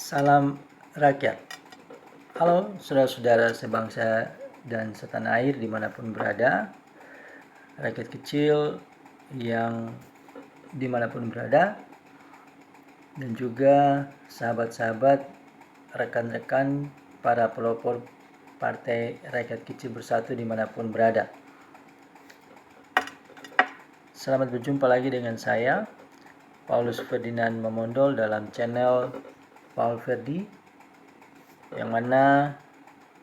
Salam rakyat. Halo saudara-saudara sebangsa dan setanah air dimanapun berada, rakyat kecil yang dimanapun berada, dan juga sahabat-sahabat, rekan-rekan para pelopor Partai Rakyat Kecil Bersatu dimanapun berada. Selamat berjumpa lagi dengan saya, Paulus Ferdinand Memondol, dalam channel Paul Ferdi, yang mana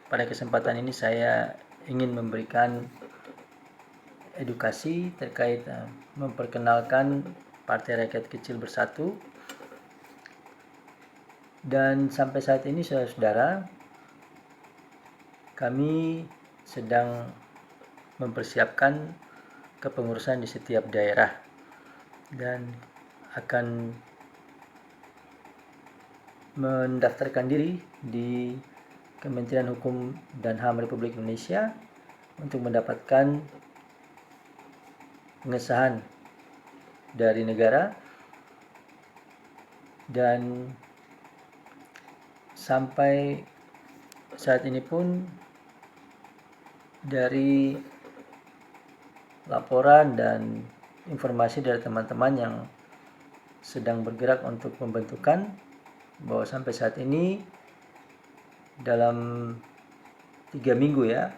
pada kesempatan ini saya ingin memberikan edukasi terkait memperkenalkan Partai Rakyat Kecil Bersatu. Dan sampai saat ini saudara-saudara, kami sedang mempersiapkan kepengurusan di setiap daerah dan akan mendaftarkan diri di Kementerian Hukum dan HAM Republik Indonesia untuk mendapatkan pengesahan dari negara. Dan sampai saat ini pun dari laporan dan informasi dari teman-teman yang sedang bergerak untuk pembentukan, bahwa sampai saat ini dalam 3 minggu ya,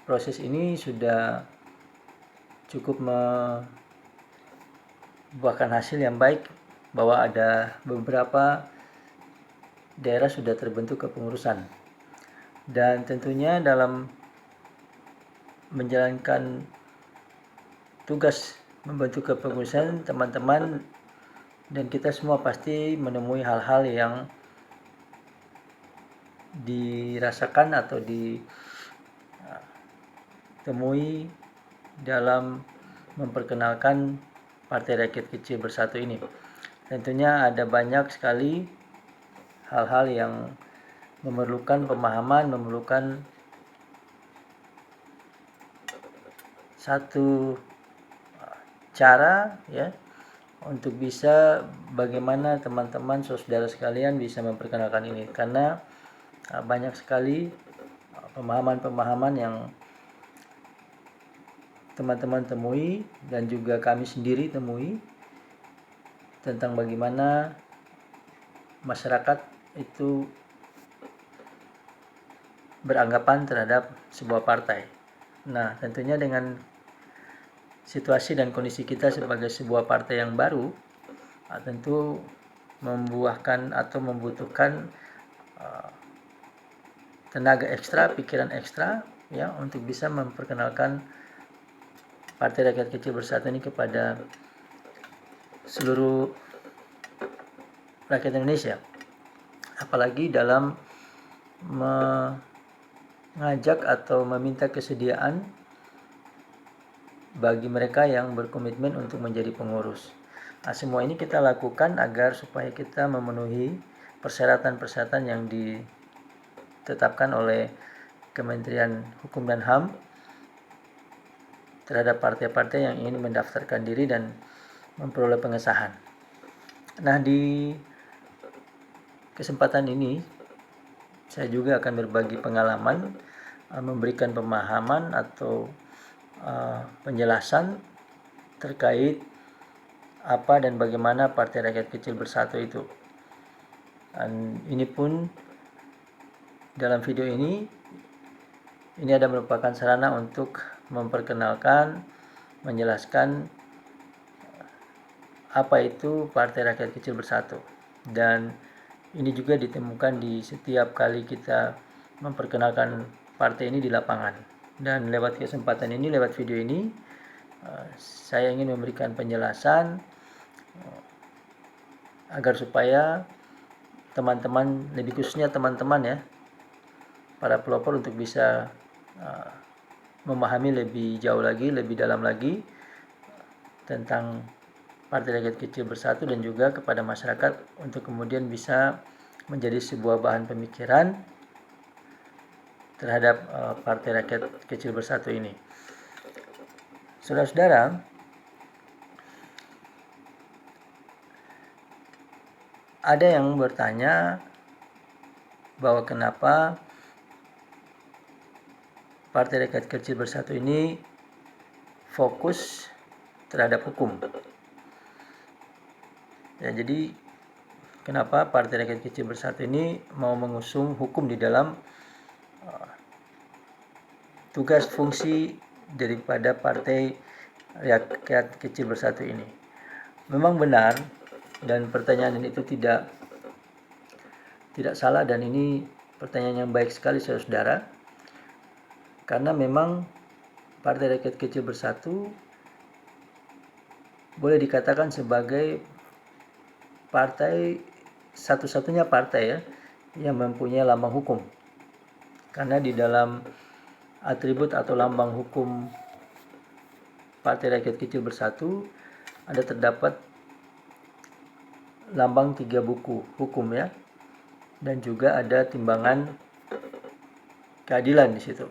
proses ini sudah cukup membuahkan hasil yang baik, bahwa ada beberapa daerah sudah terbentuk kepengurusan. Dan tentunya dalam menjalankan tugas membentuk kepengurusan, teman-teman dan kita semua pasti menemui hal-hal yang dirasakan atau ditemui dalam memperkenalkan Partai Rakyat Kecil Bersatu ini. Tentunya ada banyak sekali hal-hal yang memerlukan pemahaman, memerlukan satu cara ya untuk bisa bagaimana teman-teman saudara sekalian bisa memperkenalkan ini, karena banyak sekali pemahaman-pemahaman yang teman-teman temui dan juga kami sendiri temui tentang bagaimana masyarakat itu beranggapan terhadap sebuah partai. Nah, tentunya dengan situasi dan kondisi kita sebagai sebuah partai yang baru, tentu membuahkan atau membutuhkan tenaga ekstra, pikiran ekstra ya, untuk bisa memperkenalkan Partai Rakyat Kecil Bersatu ini kepada seluruh rakyat Indonesia, apalagi dalam mengajak atau meminta kesediaan bagi mereka yang berkomitmen untuk menjadi pengurus. Nah, semua ini kita lakukan agar supaya kita memenuhi persyaratan-persyaratan yang ditetapkan oleh Kementerian Hukum dan HAM terhadap partai-partai yang ingin mendaftarkan diri dan memperoleh pengesahan. Nah, di kesempatan ini saya juga akan berbagi pengalaman, memberikan pemahaman atau penjelasan terkait apa dan bagaimana Partai Rakyat Kecil Bersatu itu. Dan ini pun dalam video ini ada merupakan sarana untuk memperkenalkan, menjelaskan apa itu Partai Rakyat Kecil Bersatu. Dan ini juga ditemukan di setiap kali kita memperkenalkan partai ini di lapangan. Dan lewat kesempatan ini, lewat video ini, saya ingin memberikan penjelasan agar supaya teman-teman, lebih khususnya teman-teman ya, para pelopor, untuk bisa memahami lebih jauh lagi, lebih dalam lagi tentang Partai Rakyat Kecil Bersatu, dan juga kepada masyarakat untuk kemudian bisa menjadi sebuah bahan pemikiran terhadap Partai Rakyat Kecil Bersatu ini. Saudara-saudara, Ada yang bertanya bahwa kenapa Partai Rakyat Kecil Bersatu ini fokus terhadap hukum. Ya, jadi kenapa Partai Rakyat Kecil Bersatu ini mau mengusung hukum di dalam tugas fungsi daripada Partai Rakyat Kecil Bersatu ini. Memang benar, dan pertanyaan itu tidak salah, dan ini pertanyaan yang baik sekali saudara, karena memang Partai Rakyat Kecil Bersatu boleh dikatakan sebagai partai satu-satunya partai ya yang mempunyai lambang hukum, karena di dalam atribut atau lambang hukum Partai Rakyat Kecil Bersatu ada terdapat lambang 3 buku hukum ya, dan juga ada timbangan keadilan di situ.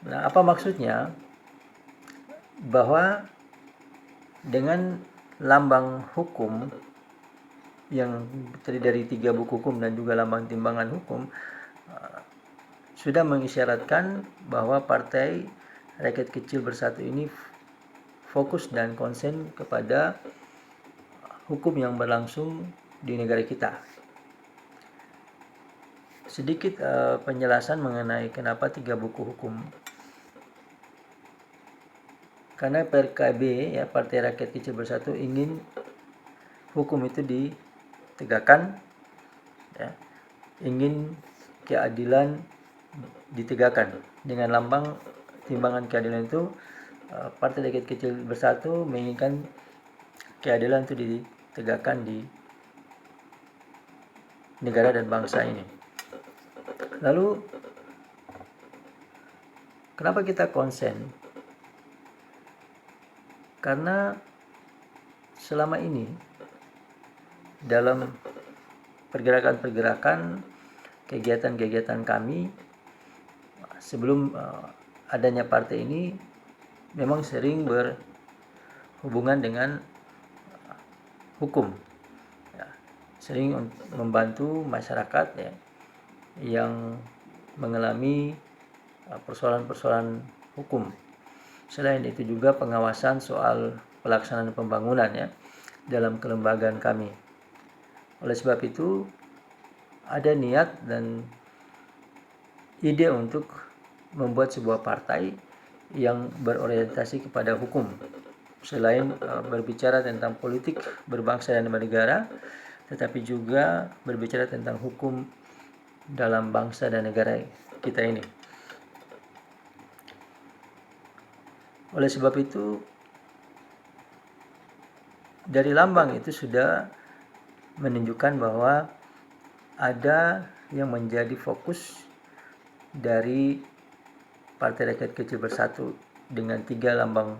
Nah, apa maksudnya? Bahwa dengan lambang hukum yang terdiri dari 3 buku hukum dan juga lambang timbangan hukum sudah mengisyaratkan bahwa Partai Rakyat Kecil Bersatu ini fokus dan konsen kepada hukum yang berlangsung di negara kita. Sedikit penjelasan mengenai kenapa 3 buku hukum. Karena PRKB ya, Partai Rakyat Kecil Bersatu ingin hukum itu ditegakkan ya, ingin keadilan ditegakkan. Dengan lambang timbangan keadilan itu Partai Rakyat Kecil Bersatu menginginkan keadilan itu ditegakkan di negara dan bangsa ini. Lalu kenapa kita konsen? Karena selama ini dalam pergerakan-pergerakan, kegiatan-kegiatan kami sebelum adanya partai ini memang sering berhubungan dengan hukum ya, sering membantu masyarakat ya, yang mengalami persoalan-persoalan hukum. Selain itu juga pengawasan soal pelaksanaan pembangunan ya dalam kelembagaan kami. Oleh sebab itu ada niat dan ide untuk membuat sebuah partai yang berorientasi kepada hukum. Selain berbicara tentang politik berbangsa dan bernegara, tetapi juga berbicara tentang hukum dalam bangsa dan negara kita ini. Oleh sebab itu, dari lambang itu sudah menunjukkan bahwa ada yang menjadi fokus dari Partai Rakyat Kecil Bersatu dengan 3 lambang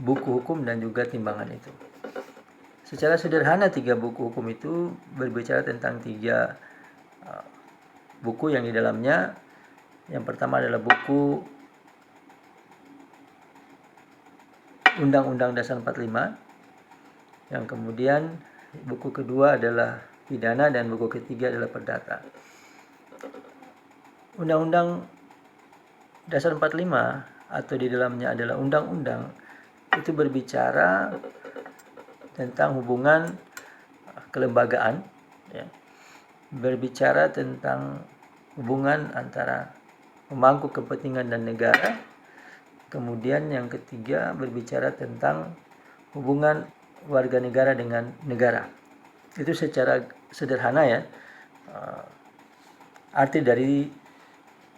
buku hukum dan juga timbangan itu. Secara sederhana 3 buku hukum itu berbicara tentang 3 buku yang di dalamnya. Yang pertama adalah buku Undang-Undang Dasar 45, yang kemudian buku kedua adalah pidana, dan buku ketiga adalah perdata. Undang-Undang Dasar 45 atau di dalamnya adalah undang-undang itu berbicara tentang hubungan kelembagaan ya, berbicara tentang hubungan antara pemangku kepentingan dan negara. Kemudian yang ketiga berbicara tentang hubungan warga negara dengan negara. Itu secara sederhana ya arti dari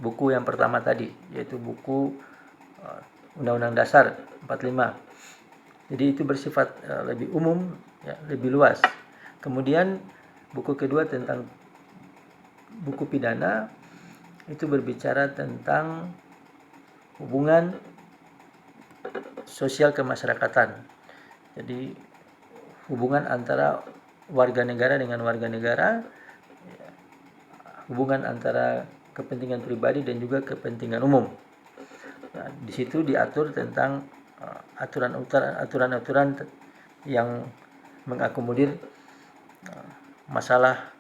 buku yang pertama tadi, yaitu buku Undang-Undang Dasar 45. Jadi itu bersifat lebih umum ya, lebih luas. Kemudian buku kedua tentang buku pidana itu berbicara tentang hubungan sosial kemasyarakatan. Jadi hubungan antara warga negara dengan warga negara, hubungan antara kepentingan pribadi dan juga kepentingan umum. Nah, di situ diatur tentang aturan-aturan yang mengakomodir masalah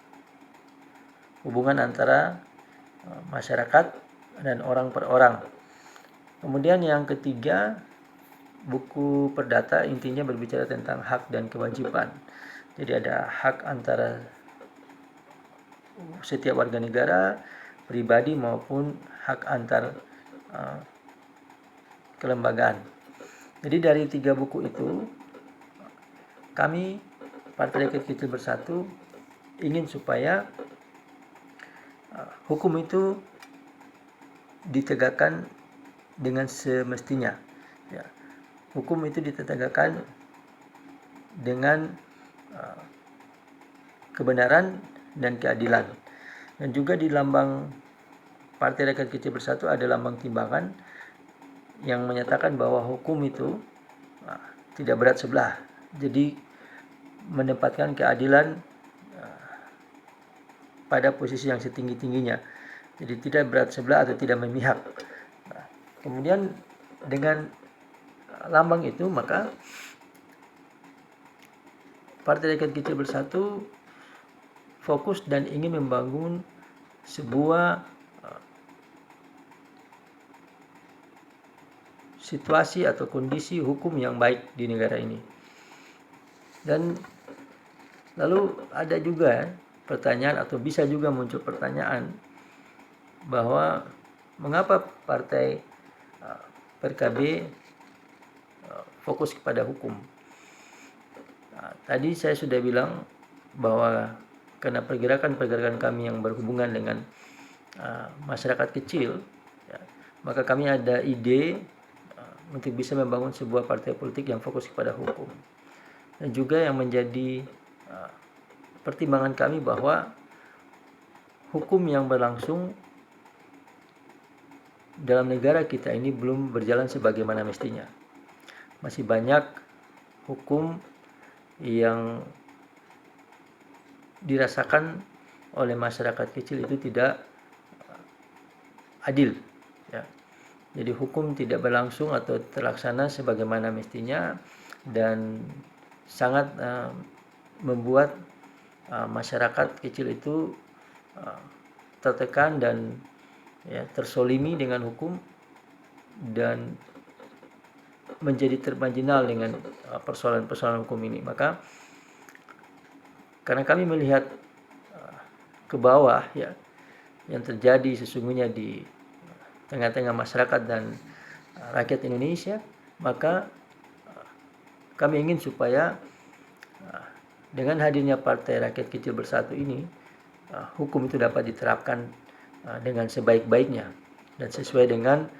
hubungan antara masyarakat dan orang per orang. Kemudian yang ketiga, buku perdata intinya berbicara tentang hak dan kewajiban. Jadi ada hak antara setiap warga negara, pribadi maupun hak antar kelembagaan. Jadi dari 3 buku itu, kami Partai Rakyat Kecil Bersatu ingin supaya hukum itu ditegakkan dengan semestinya. Ya. Hukum itu ditegakkan dengan kebenaran dan keadilan. Dan juga di lambang Partai Rakyat Kecil Bersatu ada lambang timbangan yang menyatakan bahwa hukum itu tidak berat sebelah. Jadi menempatkan keadilan pada posisi yang setinggi-tingginya. Jadi tidak berat sebelah atau tidak memihak. Kemudian dengan lambang itu maka Partai Rakyat Kecil Bersatu fokus dan ingin membangun sebuah situasi atau kondisi hukum yang baik di negara ini. Dan lalu ada juga pertanyaan atau bisa juga muncul pertanyaan bahwa mengapa partai PRKB fokus kepada hukum. Tadi saya sudah bilang bahwa karena pergerakan kami yang berhubungan dengan masyarakat kecil, maka kami ada ide untuk bisa membangun sebuah partai politik yang fokus kepada hukum. Dan juga yang menjadi pertimbangan kami bahwa hukum yang berlangsung dalam negara kita ini belum berjalan sebagaimana mestinya. Masih banyak hukum yang dirasakan oleh masyarakat kecil itu tidak adil, ya. Jadi hukum tidak berlangsung atau terlaksana sebagaimana mestinya dan sangat membuat masyarakat kecil itu tertekan dan tersolimi dengan hukum dan menjadi termarginal dengan persoalan-persoalan hukum ini. Maka karena kami melihat ke bawah yang terjadi sesungguhnya di tengah-tengah masyarakat dan rakyat Indonesia, maka kami ingin supaya dengan hadirnya Partai Rakyat Kecil Bersatu ini, hukum itu dapat diterapkan dengan sebaik-baiknya dan sesuai dengan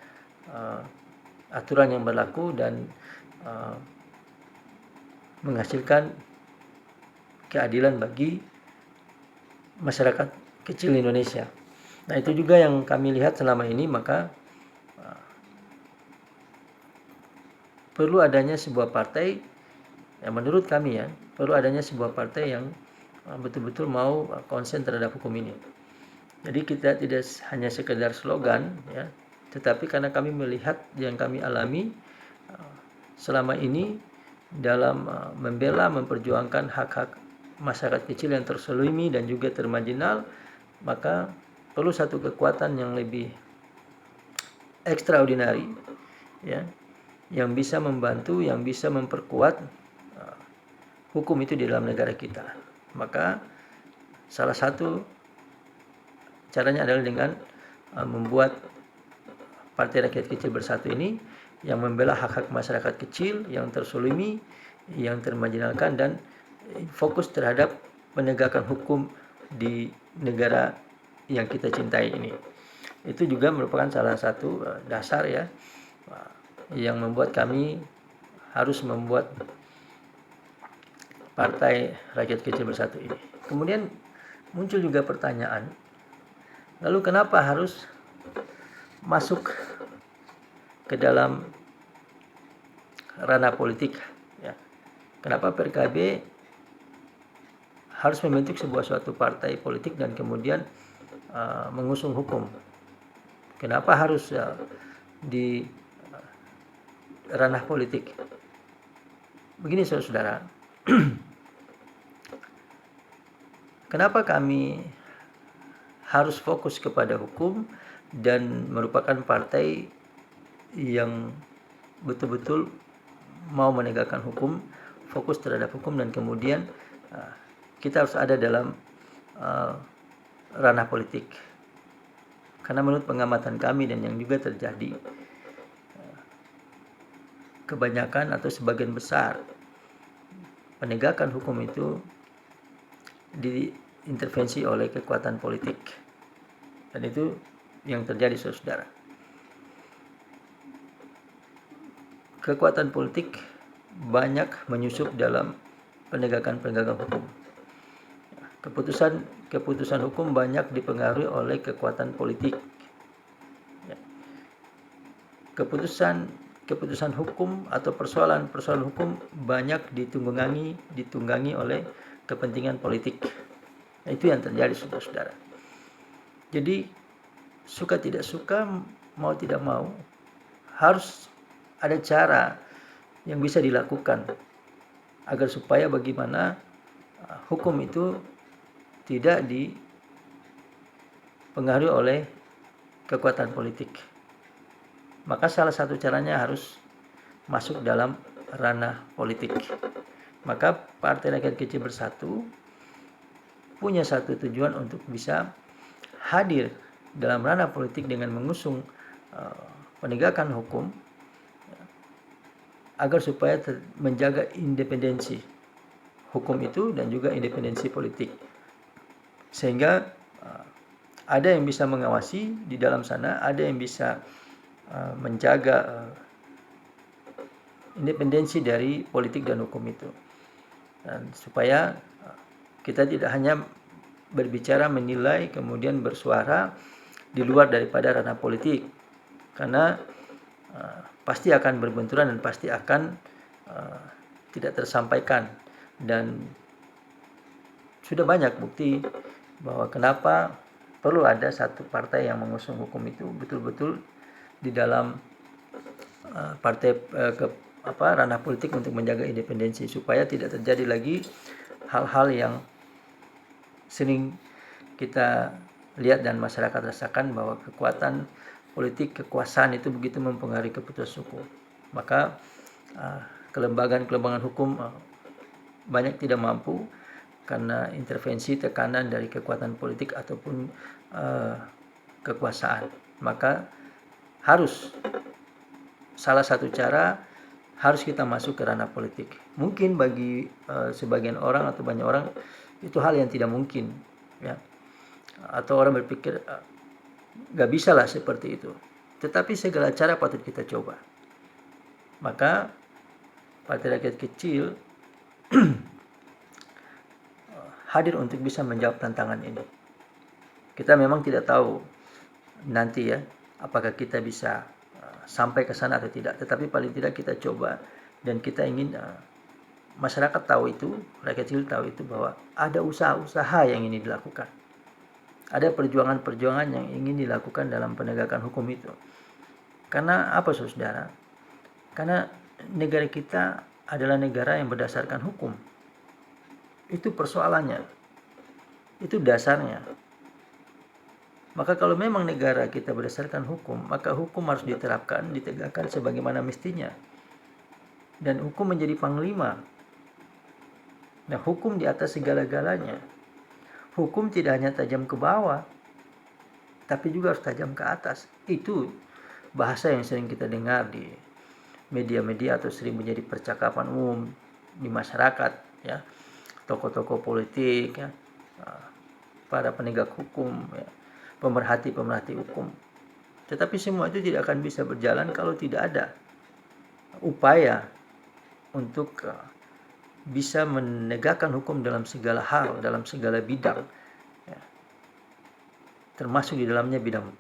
aturan yang berlaku dan menghasilkan keadilan bagi masyarakat kecil Indonesia. Nah, itu juga yang kami lihat selama ini, maka perlu adanya sebuah partai yang menurut kami perlu adanya sebuah partai yang betul-betul mau konsen terhadap hukum ini. Jadi kita tidak hanya sekedar slogan, tetapi karena kami melihat yang kami alami selama ini dalam membela, memperjuangkan hak-hak masyarakat kecil yang tersolimi dan juga termarginal, maka perlu satu kekuatan yang lebih extraordinary, yang bisa membantu, yang bisa memperkuat hukum itu di dalam negara kita. Maka salah satu caranya adalah dengan membuat Partai Rakyat Kecil Bersatu ini yang membela hak-hak masyarakat kecil yang tersolimi, yang termarginalkan dan fokus terhadap penegakan hukum di negara yang kita cintai ini. Itu juga merupakan salah satu dasar yang membuat kami harus membuat Partai Rakyat Kecil Bersatu ini. Kemudian muncul juga pertanyaan, lalu kenapa harus masuk ke dalam ranah politik? Kenapa PRKB harus membentuk suatu partai politik dan kemudian mengusung hukum? Kenapa harus di ranah politik? Begini saudara-saudara, Kenapa kami harus fokus kepada hukum dan merupakan partai yang betul-betul mau menegakkan hukum, fokus terhadap hukum, dan kemudian kita harus ada dalam ranah politik. Karena menurut pengamatan kami dan yang juga terjadi, kebanyakan atau sebagian besar penegakan hukum itu diintervensi oleh kekuatan politik, dan itu yang terjadi, saudara. Kekuatan politik banyak menyusup dalam penegakan hukum. Keputusan hukum banyak dipengaruhi oleh kekuatan politik. Keputusan hukum atau persoalan hukum banyak ditunggangi oleh kepentingan politik. Nah, itu yang terjadi, saudara-saudara. Jadi suka tidak suka, mau tidak mau, harus ada cara yang bisa dilakukan agar supaya bagaimana hukum itu tidak dipengaruhi oleh kekuatan politik. Maka salah satu caranya harus masuk dalam ranah politik. Maka Partai Rakyat Kecil Bersatu punya satu tujuan untuk bisa hadir dalam ranah politik dengan mengusung penegakan hukum agar supaya menjaga independensi hukum itu dan juga independensi politik, sehingga ada yang bisa mengawasi di dalam sana, ada yang bisa menjaga independensi dari politik dan hukum itu, dan supaya kita tidak hanya berbicara, menilai, kemudian bersuara di luar daripada ranah politik, karena pasti akan berbenturan dan pasti akan tidak tersampaikan. Dan sudah banyak bukti bahwa kenapa perlu ada satu partai yang mengusung hukum itu betul-betul di dalam ranah politik untuk menjaga independensi, supaya tidak terjadi lagi hal-hal yang sering kita lihat dan masyarakat rasakan, bahwa kekuatan politik, kekuasaan itu begitu mempengaruhi keputusan hukum. Maka kelembagaan hukum banyak tidak mampu karena intervensi, tekanan dari kekuatan politik ataupun kekuasaan. Maka harus, salah satu cara, harus kita masuk ke ranah politik. Mungkin bagi sebagian orang atau banyak orang itu hal yang tidak mungkin, ya. Atau orang berpikir gak bisa lah seperti itu. Tetapi segala cara patut kita coba. Maka Partai Rakyat Kecil hadir untuk bisa menjawab tantangan ini. Kita memang tidak tahu nanti, ya, apakah kita bisa sampai ke sana atau tidak, tetapi paling tidak kita coba, dan kita ingin masyarakat tahu itu, rakyat kecil tahu itu, bahwa ada usaha-usaha yang ini dilakukan, ada perjuangan-perjuangan yang ingin dilakukan dalam penegakan hukum itu. Karena apa, saudara? Karena negara kita adalah negara yang berdasarkan hukum. Itu persoalannya, itu dasarnya. Maka kalau memang negara kita berdasarkan hukum, maka hukum harus diterapkan, ditegakkan sebagaimana mestinya, dan hukum menjadi panglima. Nah, hukum di atas segala-galanya. Hukum tidak hanya tajam ke bawah, tapi juga harus tajam ke atas. Itu bahasa yang sering kita dengar di media-media atau sering menjadi percakapan umum di masyarakat, ya. Tokoh-tokoh politik, ya, para penegak hukum, ya, pemerhati hukum. Tetapi semua itu tidak akan bisa berjalan kalau tidak ada upaya untuk bisa menegakkan hukum dalam segala hal, dalam segala bidang, ya, termasuk di dalamnya bidang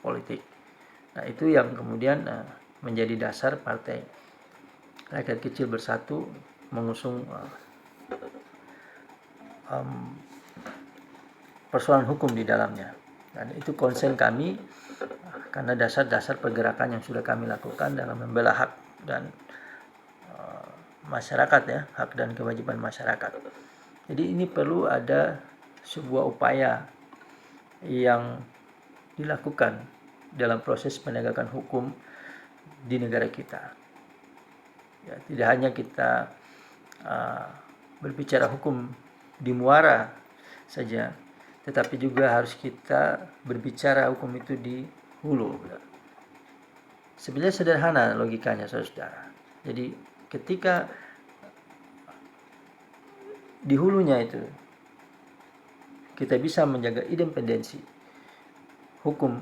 politik. Nah, itu yang kemudian menjadi dasar Partai Rakyat Kecil Bersatu mengusung persoalan hukum di dalamnya. Dan itu konsen kami, karena dasar-dasar pergerakan yang sudah kami lakukan dalam membela hak dan masyarakat, ya, hak dan kewajiban masyarakat. Jadi ini perlu ada sebuah upaya yang dilakukan dalam proses penegakan hukum di negara kita. Ya, tidak hanya kita berbicara hukum di muara saja, tetapi juga harus kita berbicara hukum itu di hulu. Sebenarnya sederhana logikanya, saudara. Jadi ketika di hulunya itu kita bisa menjaga independensi hukum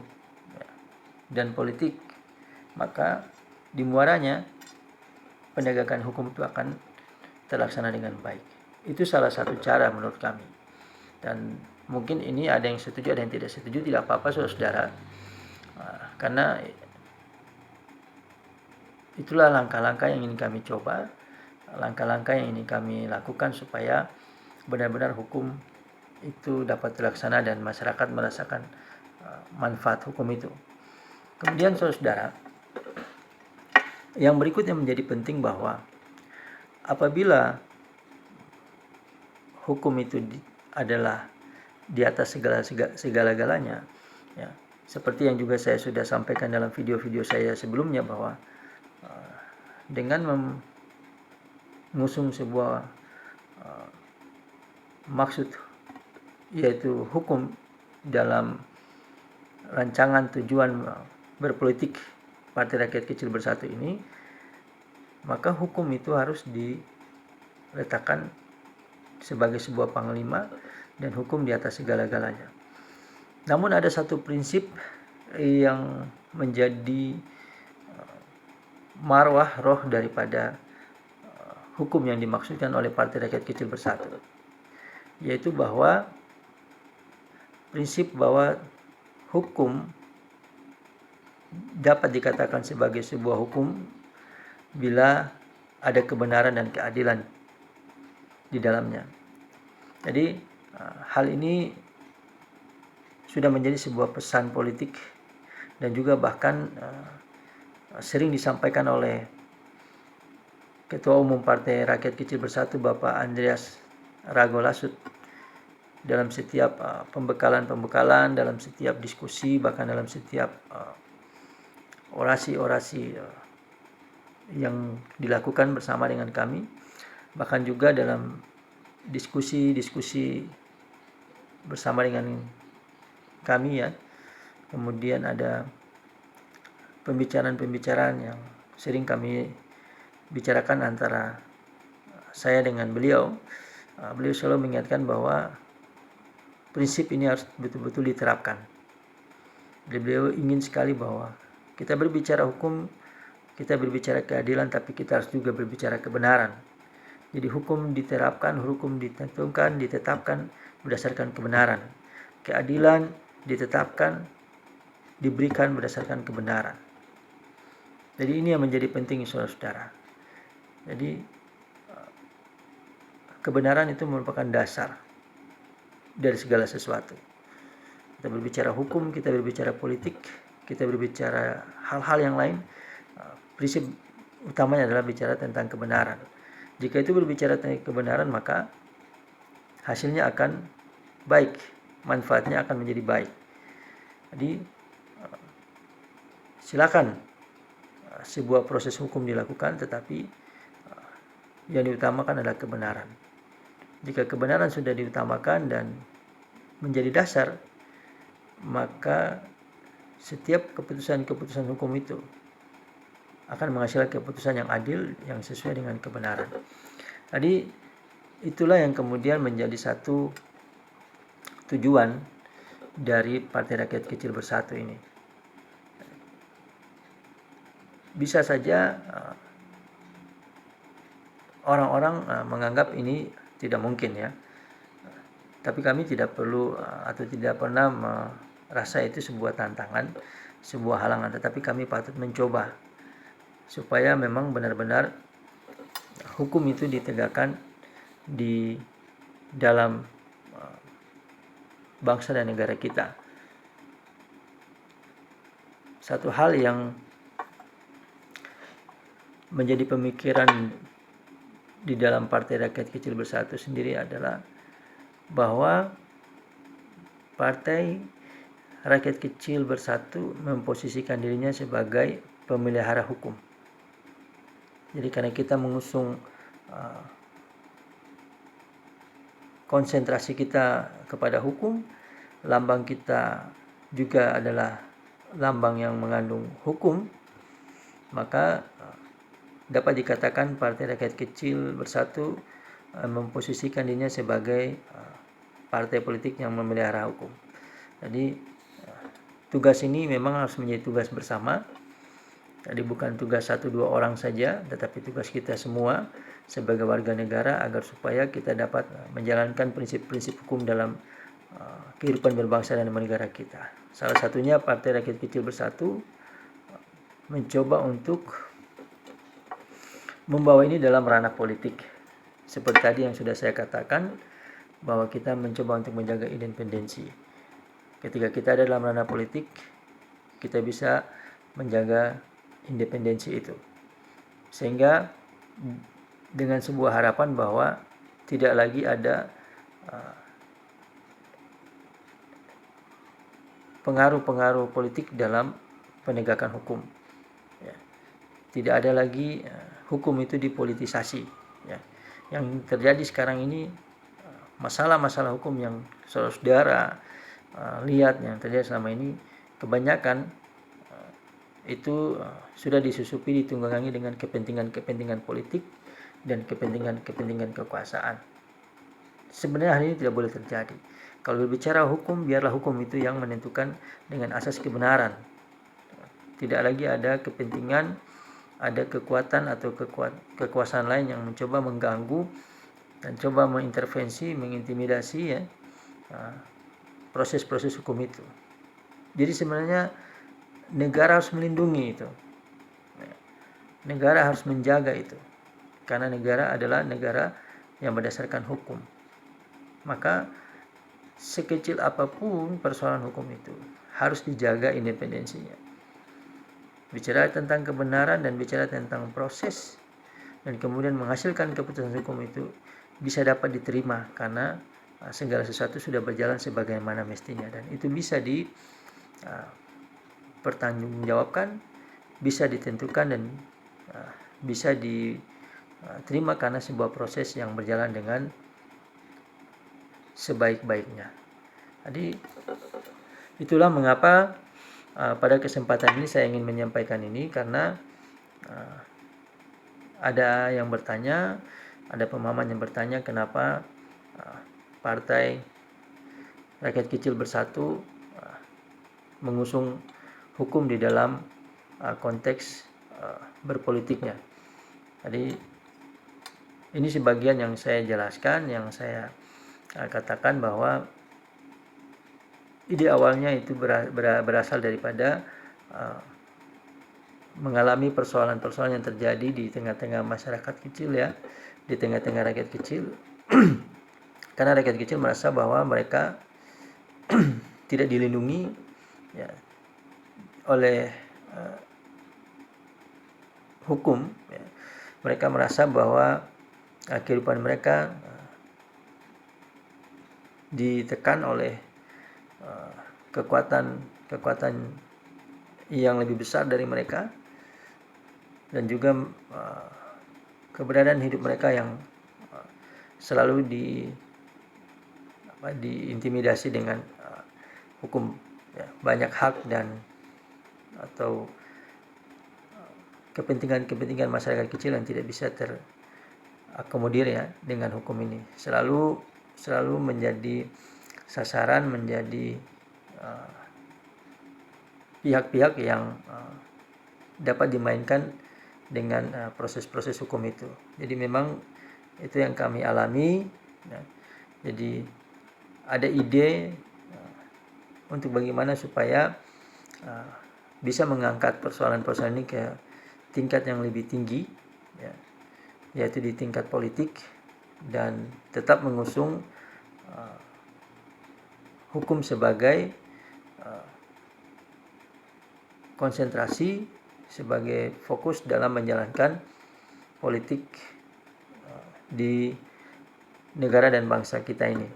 dan politik, maka di muaranya penegakan hukum itu akan terlaksana dengan baik. Itu salah satu cara menurut kami. Dan mungkin ini ada yang setuju, ada yang tidak setuju, tidak apa-apa saudara. Karena itulah langkah-langkah yang ingin kami coba, langkah-langkah yang ingin kami lakukan supaya benar-benar hukum itu dapat terlaksana dan masyarakat merasakan manfaat hukum itu. Kemudian saudara, yang berikutnya menjadi penting bahwa apabila hukum itu adalah di atas segala-galanya, ya, seperti yang juga saya sudah sampaikan dalam video-video saya sebelumnya, bahwa dengan mengusung sebuah maksud, yaitu hukum dalam rancangan tujuan berpolitik Partai Rakyat Kecil Bersatu ini, maka hukum itu harus diletakkan sebagai sebuah panglima dan hukum di atas segala-galanya. Namun ada satu prinsip yang menjadi marwah roh daripada hukum yang dimaksudkan oleh Partai Rakyat Kecil Bersatu, yaitu bahwa prinsip bahwa hukum dapat dikatakan sebagai sebuah hukum bila ada kebenaran dan keadilan di dalamnya. Jadi hal ini sudah menjadi sebuah pesan politik dan juga bahkan sering disampaikan oleh Ketua Umum Partai Rakyat Kecil Bersatu Bapak Andreas Ragolasut dalam setiap pembekalan, dalam setiap diskusi, bahkan dalam setiap orasi-orasi yang dilakukan bersama dengan kami, bahkan juga dalam diskusi-diskusi bersama dengan kami, ya. Kemudian ada pembicaraan-pembicaraan yang sering kami bicarakan antara saya dengan beliau. Beliau selalu mengingatkan bahwa prinsip ini harus betul-betul diterapkan. Beliau ingin sekali bahwa kita berbicara hukum, kita berbicara keadilan, tapi kita harus juga berbicara kebenaran. Jadi hukum diterapkan, hukum ditentukan, ditetapkan berdasarkan kebenaran. Keadilan ditetapkan, diberikan berdasarkan kebenaran. Jadi ini yang menjadi penting, saudara-saudara. Jadi kebenaran itu merupakan dasar dari segala sesuatu. Kita berbicara hukum, kita berbicara politik, kita berbicara hal-hal yang lain, prinsip utamanya adalah bicara tentang kebenaran. Jika itu berbicara tentang kebenaran, maka hasilnya akan baik, manfaatnya akan menjadi baik. Jadi silakan sebuah proses hukum dilakukan, tetapi yang diutamakan adalah kebenaran. Jika kebenaran sudah diutamakan dan menjadi dasar, maka setiap keputusan-keputusan hukum itu akan menghasilkan keputusan yang adil, yang sesuai dengan kebenaran. Jadi itulah yang kemudian menjadi satu tujuan dari Partai Rakyat Kecil Bersatu ini. Bisa saja orang-orang menganggap ini tidak mungkin, ya. Tapi kami tidak perlu atau tidak pernah merasa itu sebuah tantangan, sebuah halangan, tetapi kami patut mencoba supaya memang benar-benar hukum itu ditegakkan di dalam bangsa dan negara kita. Satu hal yang menjadi pemikiran di dalam Partai Rakyat Kecil Bersatu sendiri adalah bahwa Partai Rakyat Kecil Bersatu memposisikan dirinya sebagai pemelihara hukum. Jadi karena kita mengusung konsentrasi kita kepada hukum, lambang kita juga adalah lambang yang mengandung hukum, maka dapat dikatakan Partai Rakyat Kecil Bersatu memposisikan dirinya sebagai partai politik yang memelihara hukum. Jadi tugas ini memang harus menjadi tugas bersama. Jadi bukan tugas 1-2 orang saja, tetapi tugas kita semua sebagai warga negara agar supaya kita dapat menjalankan prinsip-prinsip hukum dalam kehidupan berbangsa dan bernegara kita. Salah satunya Partai Rakyat Kecil Bersatu mencoba untuk membawa ini dalam ranah politik. Seperti tadi yang sudah saya katakan, bahwa kita mencoba untuk menjaga independensi. Ketika kita ada dalam ranah politik, kita bisa menjaga independensi itu. Sehingga dengan sebuah harapan bahwa tidak lagi ada pengaruh-pengaruh politik dalam penegakan hukum. Ya. Tidak ada lagi hukum itu dipolitisasi. Ya. Yang terjadi sekarang ini masalah-masalah hukum yang saudara lihat yang terjadi selama ini kebanyakan itu sudah disusupi ditunggangi dengan kepentingan-kepentingan politik dan kepentingan-kepentingan kekuasaan. Sebenarnya hal ini tidak boleh terjadi. Kalau berbicara hukum, biarlah hukum itu yang menentukan dengan asas kebenaran. Tidak lagi ada kepentingan, ada kekuatan atau kekuasaan lain yang mencoba mengganggu dan coba mengintervensi, mengintimidasi ya proses-proses hukum itu. Jadi sebenarnya negara harus melindungi itu. Negara harus menjaga itu. Karena negara adalah negara yang berdasarkan hukum. Maka sekecil apapun persoalan hukum itu harus dijaga independensinya. Bicara tentang kebenaran dan bicara tentang proses dan kemudian menghasilkan keputusan hukum itu bisa dapat diterima karena segala sesuatu sudah berjalan sebagaimana mestinya dan itu bisa dipertanggungjawabkan, bisa ditentukan dan bisa diterima karena sebuah proses yang berjalan dengan sebaik-baiknya. Jadi itulah mengapa pada kesempatan ini saya ingin menyampaikan ini karena ada yang bertanya, ada pemahaman yang bertanya kenapa Partai Rakyat Kecil Bersatu mengusung hukum di dalam konteks berpolitiknya. Jadi ini sebagian yang saya jelaskan, yang saya katakan bahwa ide awalnya itu berasal daripada mengalami persoalan-persoalan yang terjadi di tengah-tengah masyarakat kecil ya, di tengah-tengah rakyat kecil. Karena rakyat kecil merasa bahwa mereka tidak dilindungi ya, oleh hukum. Ya. Mereka merasa bahwa kehidupan mereka ditekan oleh kekuatan yang lebih besar dari mereka dan juga keberadaan hidup mereka yang selalu diintimidasi dengan hukum ya, banyak hak dan atau kepentingan masyarakat kecil yang tidak bisa terakomodir ya dengan hukum ini selalu menjadi sasaran, menjadi pihak-pihak yang dapat dimainkan dengan proses-proses hukum itu. Jadi memang itu yang kami alami ya. Jadi ada ide untuk bagaimana supaya bisa mengangkat persoalan-persoalan ini ke tingkat yang lebih tinggi ya, yaitu di tingkat politik dan tetap mengusung hukum sebagai konsentrasi, sebagai fokus dalam menjalankan politik di negara dan bangsa kita ini.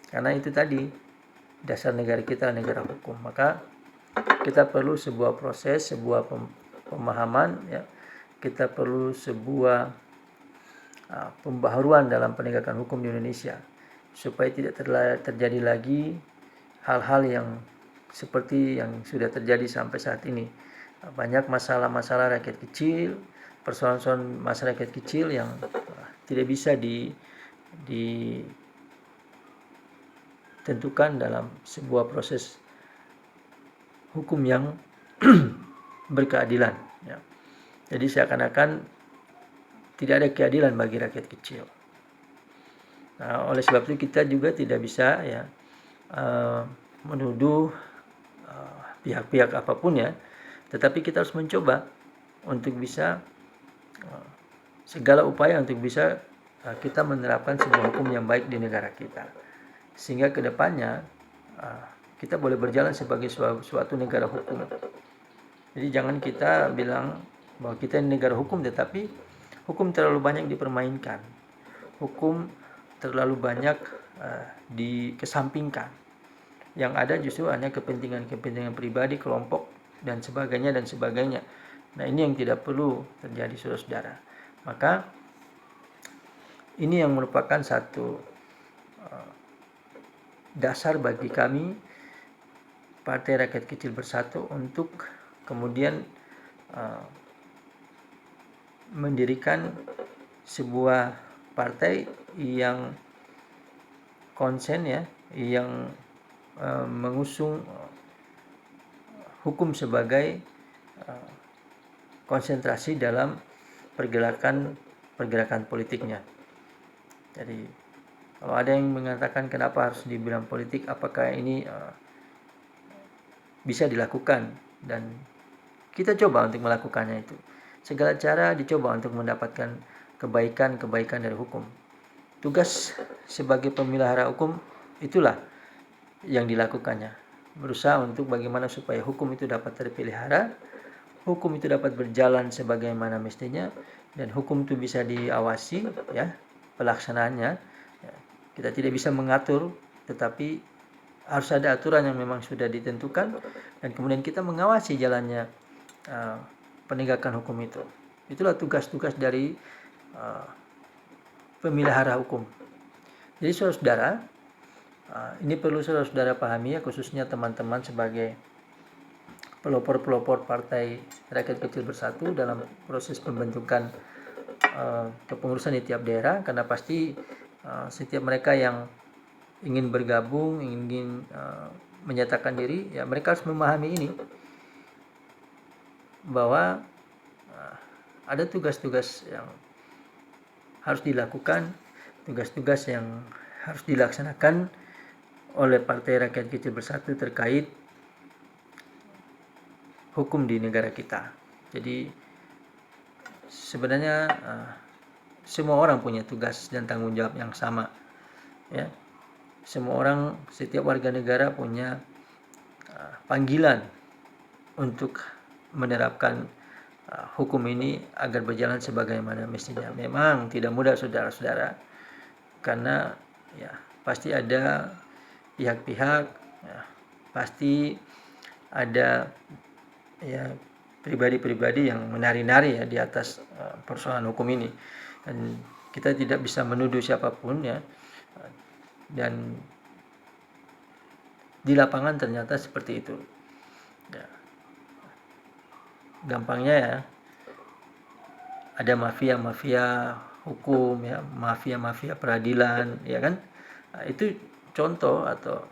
Karena itu tadi dasar negara kita negara hukum. Maka kita perlu sebuah proses, sebuah pemahaman, ya. Kita perlu sebuah pembaharuan dalam penegakan hukum di Indonesia supaya tidak terjadi lagi hal-hal yang seperti yang sudah terjadi sampai saat ini. Banyak masalah-masalah rakyat kecil, persoalan-persoalan masalah rakyat kecil yang tidak bisa ditentukan dalam sebuah proses hukum yang berkeadilan, ya. Jadi seakan-akan tidak ada keadilan bagi rakyat kecil. Nah, oleh sebab itu kita juga tidak bisa, ya, menuduh pihak-pihak apapun, ya, tetapi kita harus mencoba untuk bisa segala upaya untuk bisa kita menerapkan sebuah hukum yang baik di negara kita, sehingga kedepannya kita boleh berjalan sebagai suatu negara hukum. Jadi jangan kita bilang bahwa kita ini negara hukum, tetapi hukum terlalu banyak dipermainkan, hukum terlalu banyak dikesampingkan. Yang ada justru hanya kepentingan pribadi, kelompok, dan sebagainya. Nah, ini yang tidak perlu terjadi, saudara-saudara. Maka ini yang merupakan satu dasar bagi kami Partai Rakyat Kecil Bersatu untuk kemudian mendirikan sebuah partai yang konsen, ya, yang mengusung hukum sebagai konsentrasi dalam pergerakan politiknya. Jadi kalau ada yang mengatakan kenapa harus dibilang politik, apakah ini bisa dilakukan, dan kita coba untuk melakukannya itu. Segala cara dicoba untuk mendapatkan kebaikan dari hukum. Tugas sebagai pemelihara hukum itulah yang dilakukannya. Berusaha untuk bagaimana supaya hukum itu dapat terpelihara, hukum itu dapat berjalan sebagaimana mestinya, dan hukum itu bisa diawasi, ya, pelaksanaannya. Ya, kita tidak bisa mengatur, tetapi harus ada aturan yang memang sudah ditentukan, dan kemudian kita mengawasi jalannya penegakan hukum itu. Itulah tugas-tugas dari pemelihara hukum. Jadi saudara-saudara, ini perlu saudara-saudara pahami, ya, khususnya teman-teman sebagai pelopor-pelopor Partai Rakyat Kecil Bersatu dalam proses pembentukan kepengurusan di tiap daerah, karena pasti setiap mereka yang ingin bergabung, ingin menyatakan diri, ya, mereka harus memahami ini, bahwa ada tugas-tugas yang harus dilakukan, tugas-tugas yang harus dilaksanakan oleh Partai Rakyat Kecil Bersatu terkait hukum di negara kita. Jadi sebenarnya semua orang punya tugas dan tanggung jawab yang sama, ya. Semua orang, setiap warga negara punya panggilan untuk menerapkan hukum ini agar berjalan sebagaimana mestinya. Memang tidak mudah, saudara-saudara, karena, ya, pasti ada pihak-pihak, ya, pasti ada, ya, pribadi-pribadi yang menari-nari, ya, di atas persoalan hukum ini, dan kita tidak bisa menuduh siapapun, ya, dan di lapangan ternyata seperti itu, ya. Gampangnya, ya, ada mafia-mafia hukum, ya, mafia-mafia peradilan, ya kan. Nah, itu contoh atau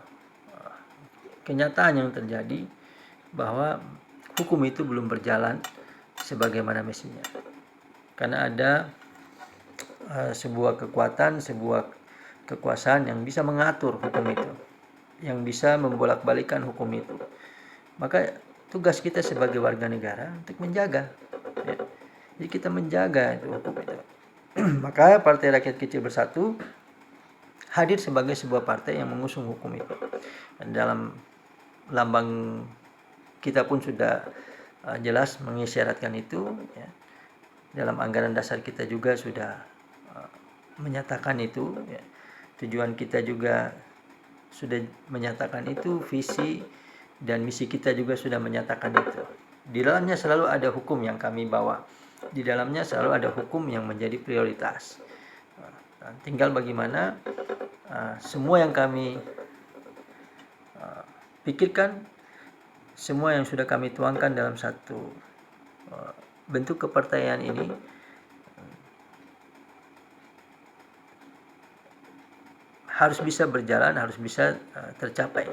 kenyataan yang terjadi bahwa hukum itu belum berjalan sebagaimana mestinya, karena ada sebuah kekuatan, sebuah kekuasaan yang bisa mengatur hukum itu, yang bisa membolak-balikan hukum itu. Maka tugas kita sebagai warga negara untuk menjaga, ya. Jadi kita menjaga itu hukum itu. Maka Partai Rakyat Kecil Bersatu hadir sebagai sebuah partai yang mengusung hukum itu. Dan dalam lambang kita pun sudah jelas mengisyaratkan itu, ya. Dalam anggaran dasar kita juga sudah menyatakan itu, ya. Tujuan kita juga sudah menyatakan itu, visi dan misi kita juga sudah menyatakan itu. Di dalamnya selalu ada hukum yang kami bawa. Di dalamnya selalu ada hukum yang menjadi prioritas. Tinggal bagaimana semua yang kami pikirkan, semua yang sudah kami tuangkan dalam satu bentuk kepartaian ini harus bisa berjalan, harus bisa tercapai,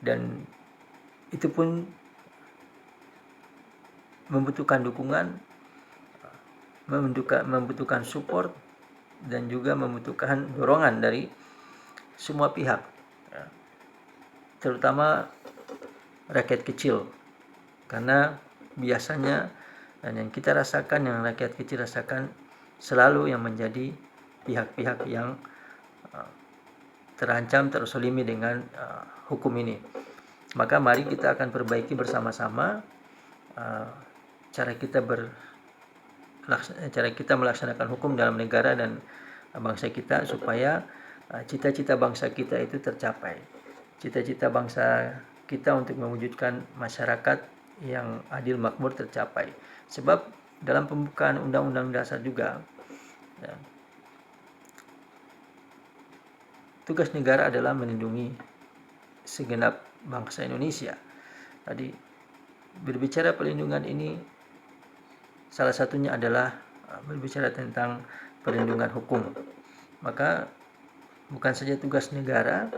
dan itu pun membutuhkan dukungan, membutuhkan support, dan juga membutuhkan dorongan dari semua pihak, terutama rakyat kecil, karena biasanya dan yang kita rasakan, yang rakyat kecil rasakan, selalu yang menjadi pihak-pihak yang terancam, terzolimi dengan hukum ini. Maka mari kita akan perbaiki bersama-sama cara kita melaksanakan hukum dalam negara dan bangsa kita, supaya cita-cita bangsa kita itu tercapai. Cita-cita bangsa kita untuk mewujudkan masyarakat yang adil makmur tercapai. Sebab dalam pembukaan Undang-Undang Dasar juga, tugas negara adalah melindungi segenap bangsa Indonesia. Tadi berbicara perlindungan ini, salah satunya adalah berbicara tentang perlindungan hukum. Maka bukan saja tugas negara,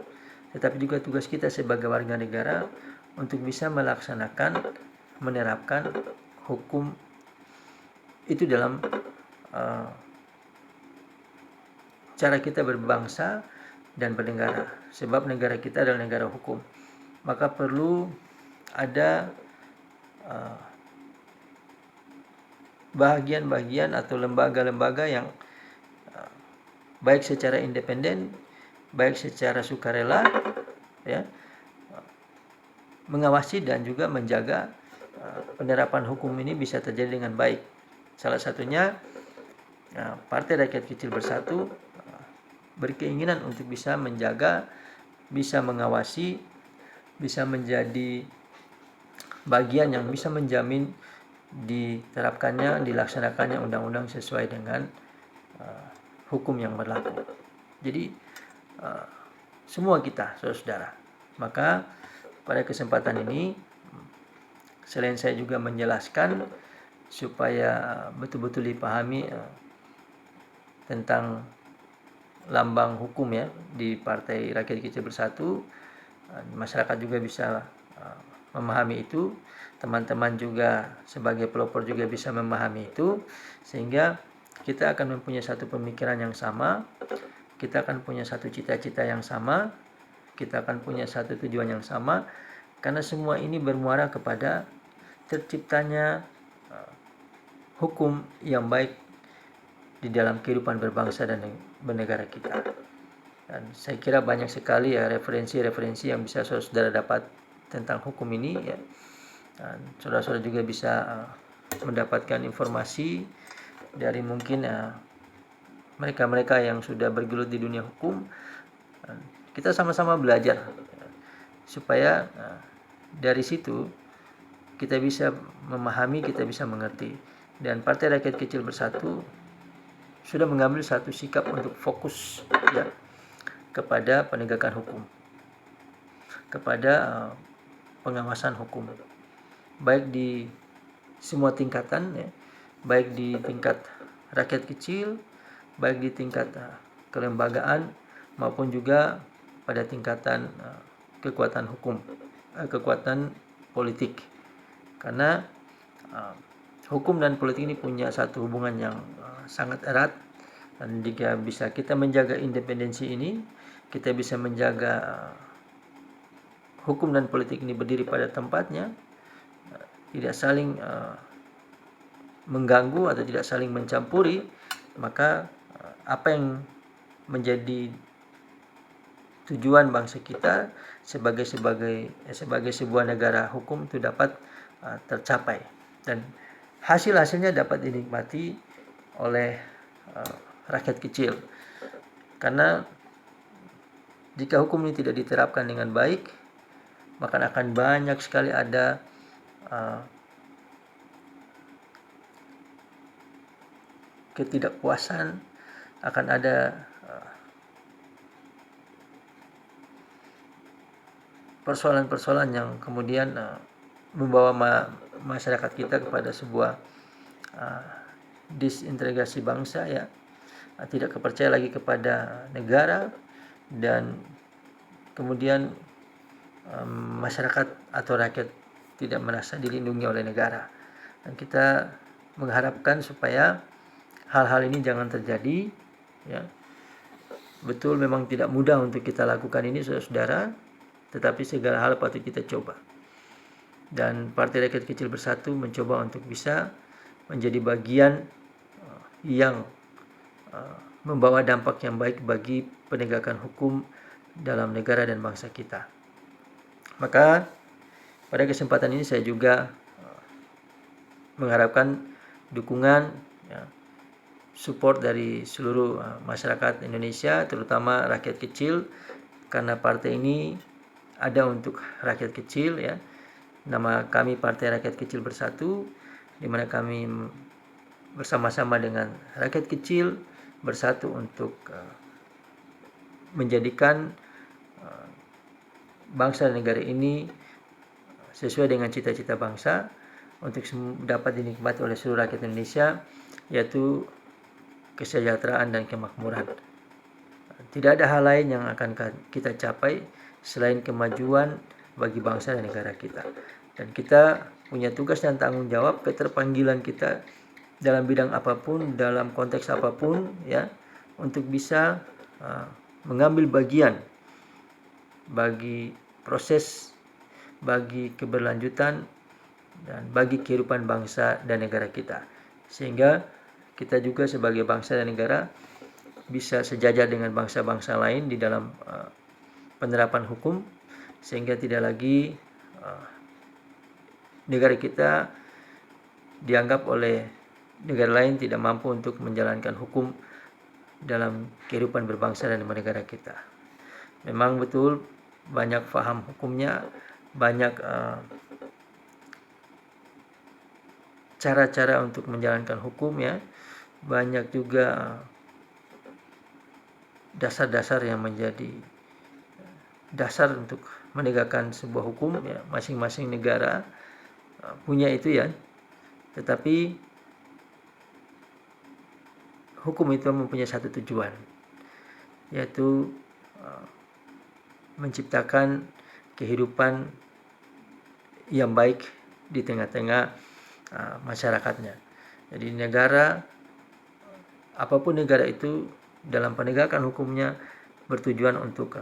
tetapi juga tugas kita sebagai warga negara untuk bisa melaksanakan, menerapkan hukum itu dalam cara kita berbangsa dan bernegara. Sebab negara kita adalah negara hukum. Maka perlu ada bahagian-bahagian atau lembaga-lembaga yang baik secara independen, baik secara sukarela, ya, mengawasi dan juga menjaga penerapan hukum ini bisa terjadi dengan baik. Salah satunya Partai Rakyat Kecil Bersatu berkeinginan untuk bisa menjaga, bisa mengawasi, bisa menjadi bagian yang bisa menjamin diterapkannya, dilaksanakannya undang-undang sesuai dengan hukum yang berlaku. Jadi semua kita, saudara. Maka pada kesempatan ini, selain saya juga menjelaskan supaya betul-betul dipahami tentang lambang hukum ya di Partai Rakyat Kecil Bersatu, masyarakat juga bisa memahami itu, teman-teman juga sebagai pelopor juga bisa memahami itu, sehingga kita akan mempunyai satu pemikiran yang sama, kita akan punya satu cita-cita yang sama, kita akan punya satu tujuan yang sama, karena semua ini bermuara kepada terciptanya hukum yang baik di dalam kehidupan berbangsa dan bernegara kita. Dan saya kira banyak sekali ya referensi-referensi yang bisa saudara dapat tentang hukum ini ya. Dan saudara-saudara juga bisa mendapatkan informasi dari mungkin mereka-mereka yang sudah bergelut di dunia hukum. Kita sama-sama belajar supaya dari situ kita bisa memahami, kita bisa mengerti. Dan Partai Rakyat Kecil Bersatu sudah mengambil satu sikap untuk fokus ya kepada penegakan hukum, kepada pengawasan hukum, baik di semua tingkatan ya, baik di tingkat rakyat kecil, baik di tingkat kelembagaan, maupun juga pada tingkatan kekuatan hukum, kekuatan politik. Karena hukum dan politik ini punya satu hubungan yang sangat erat, dan jika bisa kita menjaga independensi ini, kita bisa menjaga hukum dan politik ini berdiri pada tempatnya, tidak saling mengganggu atau tidak saling mencampuri, maka apa yang menjadi tujuan bangsa kita sebagai sebuah negara hukum itu dapat tercapai, dan hasil-hasilnya dapat dinikmati oleh rakyat kecil. Karena jika hukum ini tidak diterapkan dengan baik, maka akan banyak sekali ada ketidakpuasan, akan ada persoalan-persoalan yang kemudian membawa masyarakat kita kepada sebuah disintegrasi bangsa, ya, tidak percaya lagi kepada negara, dan kemudian masyarakat atau rakyat tidak merasa dilindungi oleh negara. Dan kita mengharapkan supaya hal-hal ini jangan terjadi, ya. Betul, memang tidak mudah untuk kita lakukan ini, saudara-saudara, tetapi segala hal patut kita coba. Dan Partai Rakyat Kecil Bersatu mencoba untuk bisa menjadi bagian yang membawa dampak yang baik bagi penegakan hukum dalam negara dan bangsa kita. Maka pada kesempatan ini saya juga mengharapkan dukungan, ya, support dari seluruh masyarakat Indonesia, terutama rakyat kecil, karena partai ini ada untuk rakyat kecil, ya. Nama kami Partai Rakyat Kecil Bersatu, di mana kami bersama-sama dengan rakyat kecil bersatu untuk menjadikan bangsa dan negara ini sesuai dengan cita-cita bangsa untuk dapat dinikmati oleh seluruh rakyat Indonesia, yaitu kesejahteraan dan kemakmuran. Tidak ada hal lain yang akan kita capai selain kemajuan bagi bangsa dan negara kita. Dan kita punya tugas dan tanggung jawab, keterpanggilan kita dalam bidang apapun, dalam konteks apapun, ya, untuk bisa mengambil bagian bagi proses, bagi keberlanjutan, dan bagi kehidupan bangsa dan negara kita, sehingga kita juga sebagai bangsa dan negara bisa sejajar dengan bangsa-bangsa lain di dalam penerapan hukum, sehingga tidak lagi negara kita dianggap oleh negara lain tidak mampu untuk menjalankan hukum dalam kehidupan berbangsa dan bernegara kita. Memang betul banyak faham hukumnya, banyak cara-cara untuk menjalankan hukum, ya, banyak juga dasar-dasar yang menjadi dasar untuk menegakkan sebuah hukum, ya. Masing-masing negara punya itu, ya. Tetapi hukum itu mempunyai satu tujuan, yaitu menciptakan kehidupan yang baik di tengah-tengah masyarakatnya. Jadi negara, apapun negara itu, dalam penegakan hukumnya bertujuan untuk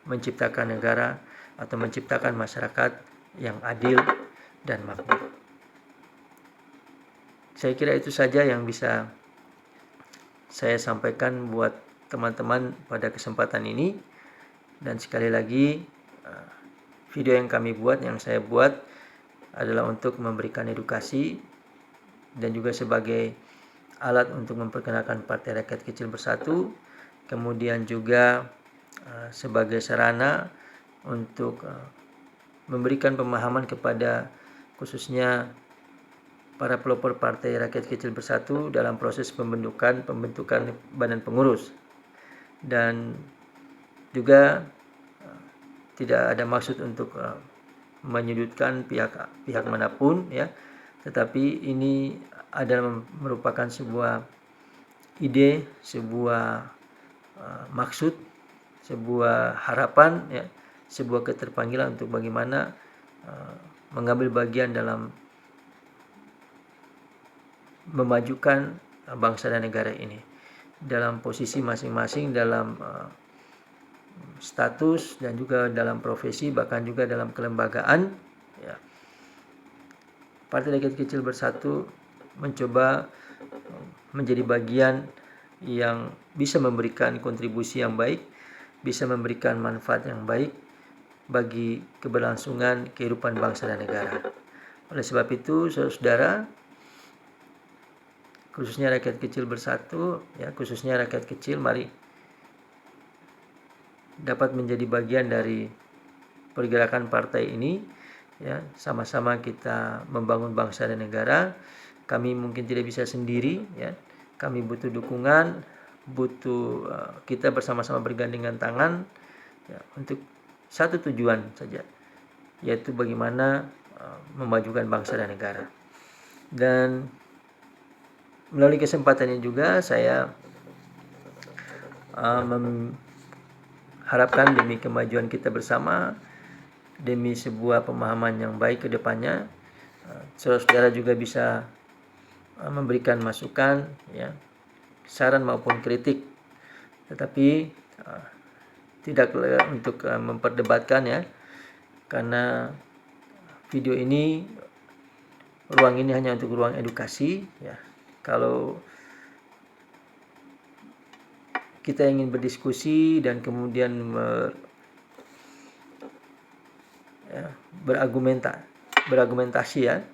menciptakan negara atau menciptakan masyarakat yang adil dan makmur. Saya kira itu saja yang bisa saya sampaikan buat teman-teman pada kesempatan ini. Dan sekali lagi, video yang saya buat adalah untuk memberikan edukasi dan juga sebagai alat untuk memperkenalkan Partai Rakyat Kecil Bersatu, kemudian juga sebagai sarana untuk memberikan pemahaman kepada khususnya para pelopor Partai Rakyat Kecil Bersatu dalam proses pembentukan badan pengurus. Dan juga tidak ada maksud untuk menyudutkan pihak manapun, ya, tetapi ini adalah merupakan sebuah ide, sebuah maksud, sebuah harapan, ya, sebuah keterpanggilan untuk bagaimana mengambil bagian dalam memajukan bangsa dan negara ini dalam posisi masing-masing, dalam status dan juga dalam profesi, bahkan juga dalam kelembagaan, ya. Partai Rakyat Kecil Bersatu mencoba menjadi bagian yang bisa memberikan kontribusi yang baik, bisa memberikan manfaat yang baik bagi keberlangsungan kehidupan bangsa dan negara. Oleh sebab itu, saudara, khususnya rakyat kecil bersatu, ya, khususnya rakyat kecil, mari dapat menjadi bagian dari pergerakan partai ini, ya, sama-sama kita membangun bangsa dan negara. Kami mungkin tidak bisa sendiri, ya. Kami butuh dukungan, butuh kita bersama-sama bergandengan tangan, ya, untuk satu tujuan saja, yaitu bagaimana memajukan bangsa dan negara. Dan melalui kesempatan ini juga saya mengharapkan demi kemajuan kita bersama, demi sebuah pemahaman yang baik ke depannya, saudara-saudara juga bisa memberikan masukan, ya, saran maupun kritik, tetapi tidak untuk memperdebatkan, ya, karena video ini, ruang ini hanya untuk ruang edukasi, ya. Kalau kita ingin berdiskusi dan kemudian berargumentasi, ya,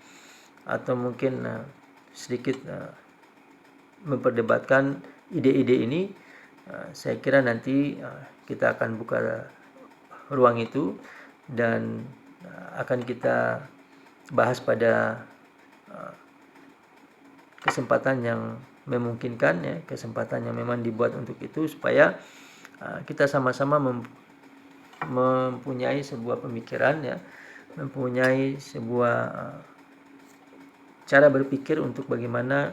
atau mungkin sedikit memperdebatkan ide-ide ini, saya kira nanti kita akan buka ruang itu dan akan kita bahas pada kesempatan yang memungkinkan, ya, kesempatan yang memang dibuat untuk itu, supaya kita sama-sama mempunyai sebuah pemikiran, ya, mempunyai sebuah cara berpikir untuk bagaimana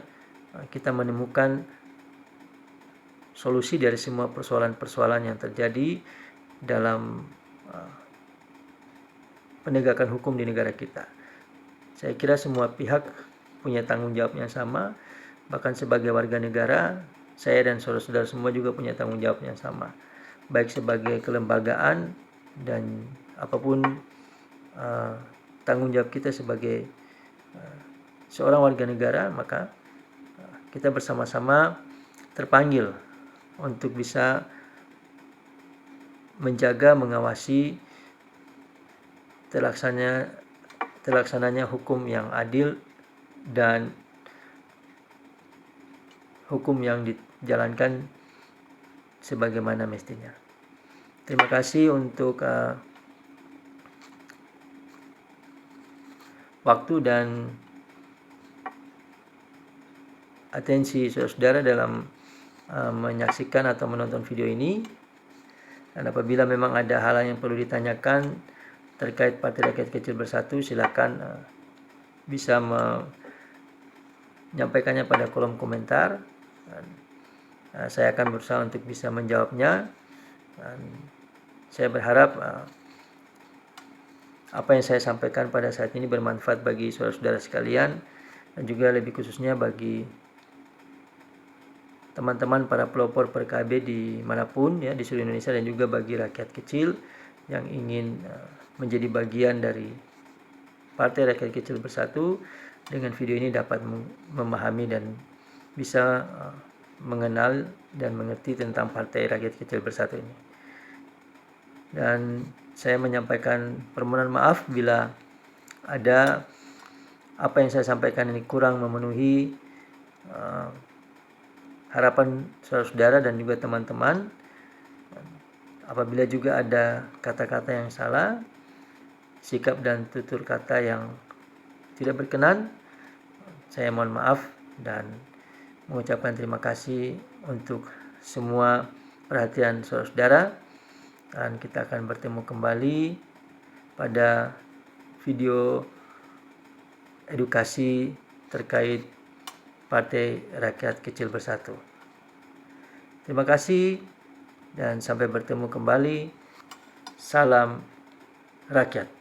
kita menemukan solusi dari semua persoalan-persoalan yang terjadi dalam penegakan hukum di negara kita. Saya kira semua pihak punya tanggung jawab yang sama, bahkan sebagai warga negara, saya dan saudara-saudara semua juga punya tanggung jawab yang sama, baik sebagai kelembagaan dan apapun tanggung jawab kita sebagai seorang warga negara, maka kita bersama-sama terpanggil untuk bisa menjaga, mengawasi terlaksananya hukum yang adil dan hukum yang dijalankan sebagaimana mestinya. Terima kasih untuk waktu dan atensi saudara-saudara dalam menyaksikan atau menonton video ini. Dan apabila memang ada hal yang perlu ditanyakan terkait Partai Rakyat Kecil Bersatu, silakan bisa menyampaikannya pada kolom komentar. Dan, saya akan berusaha untuk bisa menjawabnya. Dan saya berharap apa yang saya sampaikan pada saat ini bermanfaat bagi saudara-saudara sekalian, dan juga lebih khususnya bagi teman-teman para pelopor PKB dimanapun, ya, di seluruh Indonesia, dan juga bagi rakyat kecil yang ingin menjadi bagian dari Partai Rakyat Kecil Bersatu. Dengan video ini dapat memahami dan bisa mengenal dan mengerti tentang Partai Rakyat Kecil Bersatu ini. Dan saya menyampaikan permohonan maaf bila ada apa yang saya sampaikan ini kurang memenuhi harapan saudara-saudara dan juga teman-teman. Apabila juga ada kata-kata yang salah, sikap dan tutur kata yang tidak berkenan, saya mohon maaf dan mengucapkan terima kasih untuk semua perhatian saudara-saudara. Dan kita akan bertemu kembali pada video edukasi terkait Partai Rakyat Kecil Bersatu. Terima kasih dan sampai bertemu kembali. Salam rakyat.